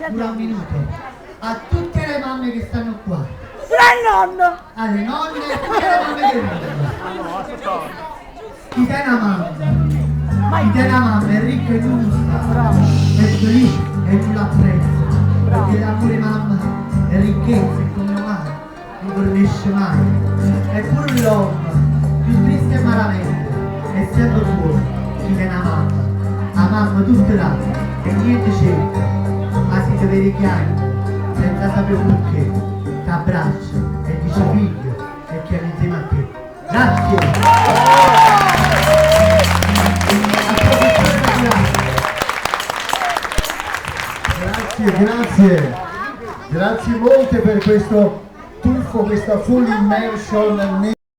Dura un minuto a tutte le mamme che stanno qua, al nonno, alle nonne e tutte le mamme che vedono. Chi tiene una mamma è ricca e giusta, è felice e tu l'apprezzi, perché la pure mamma è ricchezza e come mai non fornisce mai. Eppure l'uomo più triste e malamente è sempre fuori. Chi tiene una mamma tutte l'anno e niente cerca, ma si deve richiamare senza sapere perché, ti abbraccia e dice figlio e chiama insieme a te. Grazie! Grazie molte per questo tuffo, questa full immersion